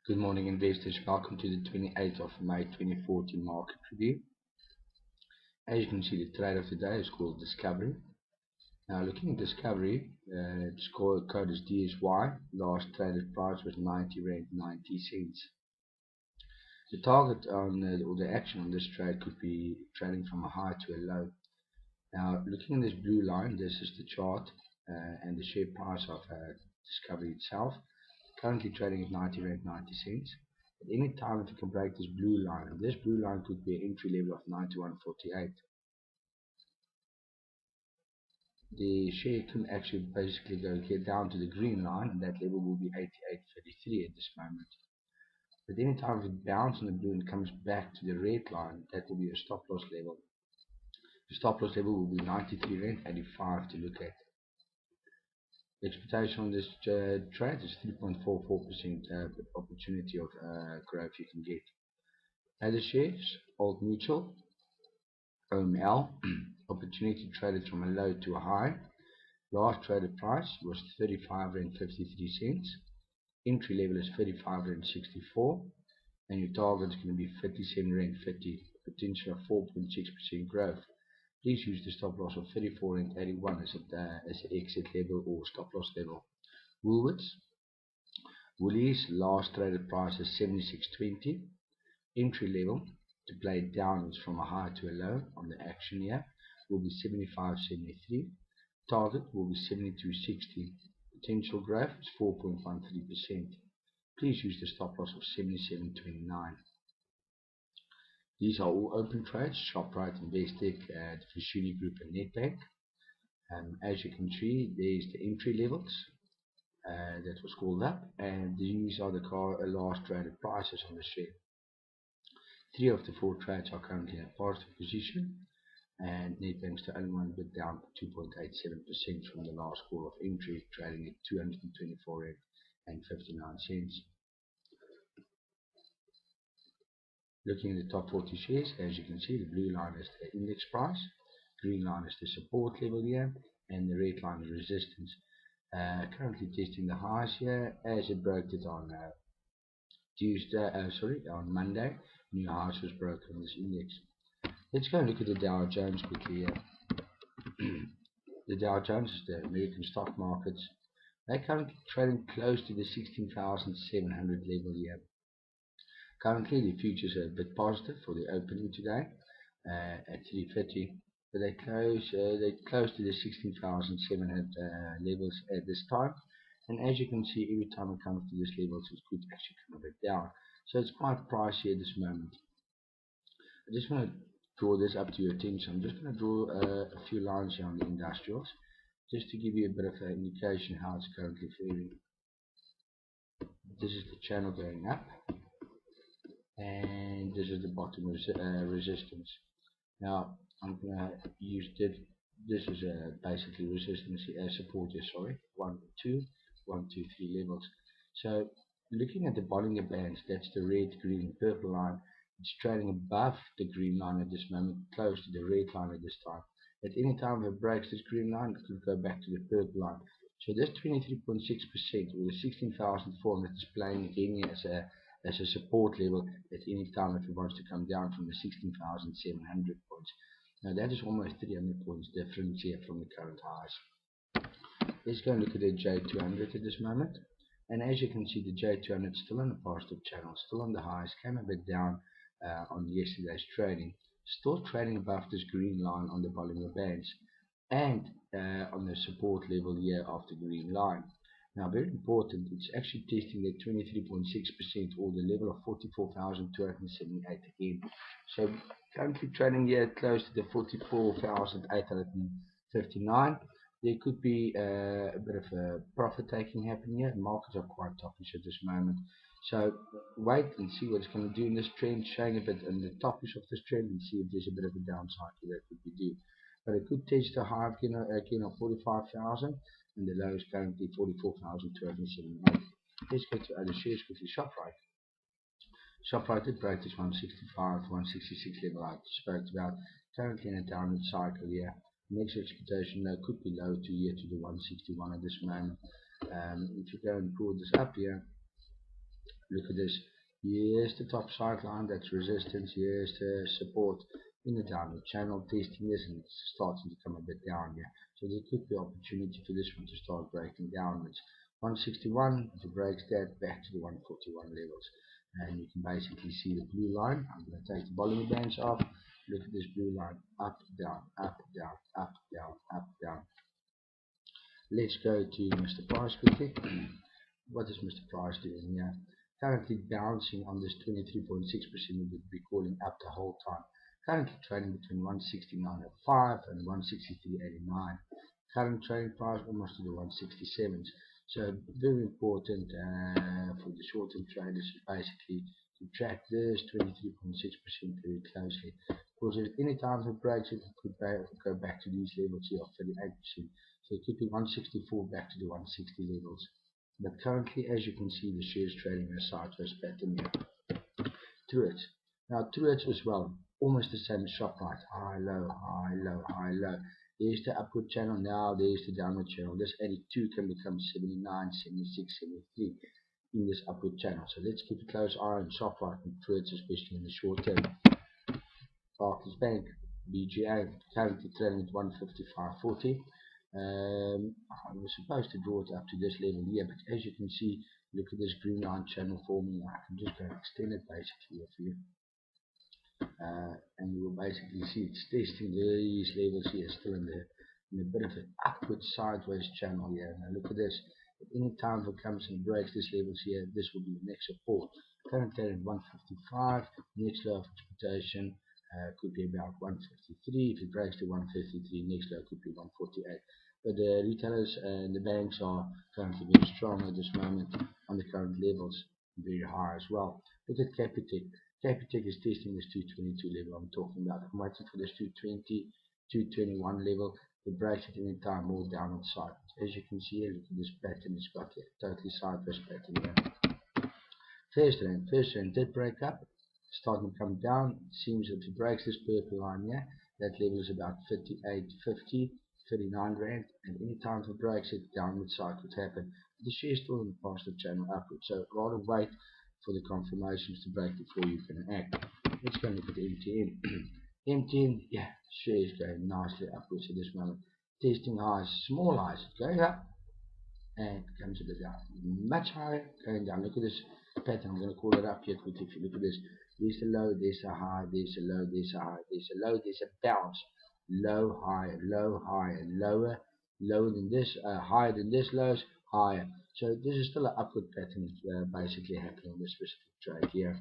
Good morning, investors. Welcome to the 28th of May 2014 market review. As you can see, the trade of the day is called Discovery. Now, looking at Discovery, its code is DSY. Last traded price was 90 Rand 90 cents. The target on or the action on this trade could be trading from a high to a low. Now, looking at this blue line, this is the chart and the share price of Discovery itself. Currently trading at 90 Rand 90 cents. At any time, if you can break this blue line, and this blue line could be an entry level of 91.48. The share can actually basically get down to the green line, and that level will be 88.33 at this moment. But any time if it bounces on the blue and comes back to the red line, that will be a stop loss level. The stop loss level will be 93 Rand 85 to look at. The expectation on this trade is 3.44% opportunity of growth you can get. Other shares, Old Mutual, OML, opportunity traded from a low to a high. Last traded price was 35 Rand 53 cents. Entry level is 35 Rand 64, and your target is going to be 57 Rand 50. Potential of 4.6% growth. Please use the stop loss of 34 Rand 81 as an exit level or stop loss level. Woolies last traded price is 76.20. Entry level to play it downwards from a high to a low on the action here will be 75.73. Target will be 72.60. Potential growth is 4.13%. Please use the stop loss of 77.29. These are all open trades: Shoprite, Investec, the Foschini Group, and Nedbank. As you can see, there's the entry levels that was called up, and these are the last traded prices on the share. 3 of the 4 trades are currently in a positive position, and Nedbank's the only one bit down 2.87% from the last call of entry, trading at 224 Rand and 59 cents. Looking at the top 40 shares, as you can see, the blue line is the index price, green line is the support level here, and the red line is resistance. Currently testing the highs here as it broke it on on Monday. New highs was broken on this index. Let's go and look at the Dow Jones quickly here. The Dow Jones is the American stock markets. They're currently trading close to the 16,700 level here. Currently, the futures are a bit positive for the opening today at 3:30, but they close to the 16,700 levels at this time. And as you can see, every time it comes to this level, it could actually come a bit down. So it's quite pricey at this moment. I just want to draw this up to your attention. I'm just going to draw a few lines here on the industrials, just to give you a bit of an indication how it's currently faring. This is the channel going up, and this is the bottom resistance. Now I'm going to use this is basically resistance support here, sorry, 1 2 1 2 3 levels. So looking at the Bollinger Bands, that's the red, green, purple line. It's trading above the green line at this moment, close to the red line at this time. At any time it breaks this green line, it could go back to the purple line. So this 23.6% or the 16,400 is playing again as a support level at any time if it wants to come down from the 16,700 points. Now that is almost 300 points difference here from the current highs. Let's go and look at the J200 at this moment. And as you can see, the J200 is still on the positive channel, still on the highs, came a bit down on yesterday's trading, still trading above this green line on the Bollinger Bands and on the support level here of the green line. Now, very important, it's actually testing the 23.6% or the level of 44,278 again. So currently trading here close to the 44,859. There could be a bit of a profit taking happening here. Markets are quite toppish at this moment. So wait and see what it's going to do in this trend, showing a bit on the toppish of this trend, and see if there's a bit of a downside that could be due. But it could test a high again of 45,000, and the low is currently 44,278. Let's go to other shares quickly. Shoprite. Shoprite did break this 165, 166 level I spoke about. Currently in a downward cycle here. Next expectation low could be low to here to the 161 at this moment. If you go and pull this up here, Look at this. Here's the top side line, that's resistance. Here's the support in the downward channel, testing this, and it's starting to come a bit down here. So there could be opportunity for this one to start breaking downwards. 161, if it breaks that, back to the 141 levels. And you can basically see the blue line. I'm going to take the Bollinger Bands off. Look at this blue line, up, down, up, down, up, down, up, down. Let's go to Mr. Price quickly. What is Mr. Price doing here? Currently bouncing on this 23.6% we would be calling up the whole time. Currently trading between 169.05 and 163.89. Current trading price almost to the 167s. So very important for the short-term traders is basically to track this 23.6% very closely. Because at any time it breaks it could go back to these levels here of 38%. So it could be 164 back to the 160 levels. But currently, as you can see, the share is trading in a sideways pattern here. Truworths. Now Truworths as well, almost the same as Shoprite. High, low, high, low, high, low. There's the upward channel now, there's the downward channel. This 82 can become 79, 76, 73 in this upward channel. So let's keep a close eye on Shoprite and Truworths, especially in the short term. Barclays Bank, BGA, currently trading at 155.40. I was supposed to draw it up to this level here, but as you can see, look at this green line channel forming. I can just go and extend it basically for you, and you will basically see it's testing these levels here, still in a bit of an upward sideways channel here. Now look at this. At any time it comes and breaks this levels here, this will be the next support. Currently at 155. Next low of expectation could be about 153. If it breaks to 153, next low could be 148. But the retailers and the banks are currently very strong at this moment on the current levels, very high as well. Look at Capitec. Capitec is testing this 222 level I'm talking about. I'm waiting for this 220, 221 level. It breaks at any time, more downward side. As you can see here, look at this pattern it's got here, totally sideways pattern here. First rand did break up, starting to come down. It seems that if it breaks this purple line here, that level is about 58.50. 39 rand, and any time it breaks it, downward side could happen. The share is still in the positive channel upward, so rather wait for the confirmations to break before you can act. Let's go look at the MTN. MTN, yeah, share is going nicely upwards at this moment. Testing highs, small highs, going up, and comes a bit down. Much higher, going down. Look at this pattern. I'm going to call it up here quickly. If you look at this, there's a low, there's a high, there's a low, there's a high, there's a low, there's a bounce. Low, high, lower, lower than this, higher than this, lows, higher. So this is still an upward pattern basically happening in this specific trade here,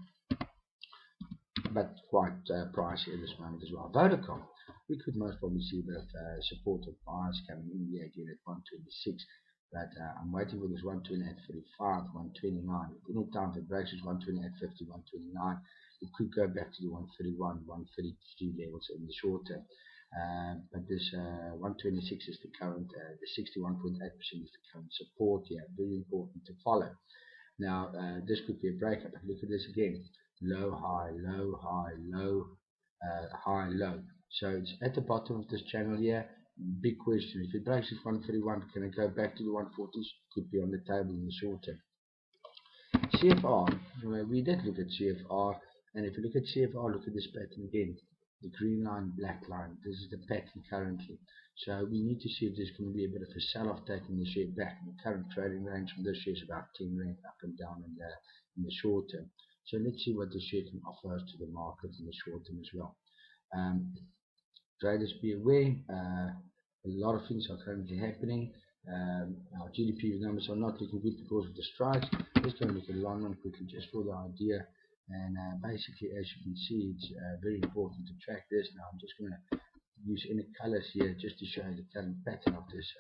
but quite pricey at this moment as well. Vodacom, we could most probably see a bit of support of buyers coming in here again at 126, but I'm waiting for this 128.35, 129. At any time if it breaks is 128.50, 129. It could go back to the 131, 133 levels in the short term. But this 126 is the current, the 61.8% is the current support here. Very important to follow. Now this could be a breakup. Look at this again. Low, high, low, high, low, high, low. So it's at the bottom of this channel here. Big question. If it breaks at 131, can it go back to the 140s? Could be on the table in the short term. CFR. We did look at CFR, and if you look at CFR, look at this pattern again. The green line, black line. This is the pattern currently. So we need to see if there's going to be a bit of a sell-off taking the share back. The current trading range from this share is about 10 rand up and down in the short term. So let's see what the share can offer us to the market in the short term as well. Traders be aware. A lot of things are currently happening. Our GDP numbers are not looking good because of the strikes. Let's go and look at London quickly just for the idea. And basically, as you can see, it's very important to track this. Now I'm just going to use any colors here just to show you the current pattern of this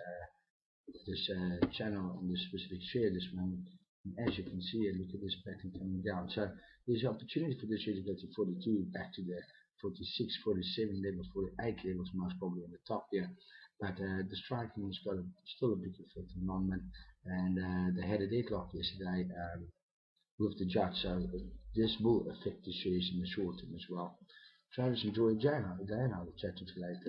channel on this specific share this moment. And as you can see, look at this pattern coming down. So there's an opportunity for this share to go to 42, back to the 46, 47 levels, 48 levels, most probably on the top here. But the striking has got still a big effect on London, and they had a deadlock yesterday with the judge, so this will affect the shares in the short term as well. Traders, enjoy your day, and I will chat to you later.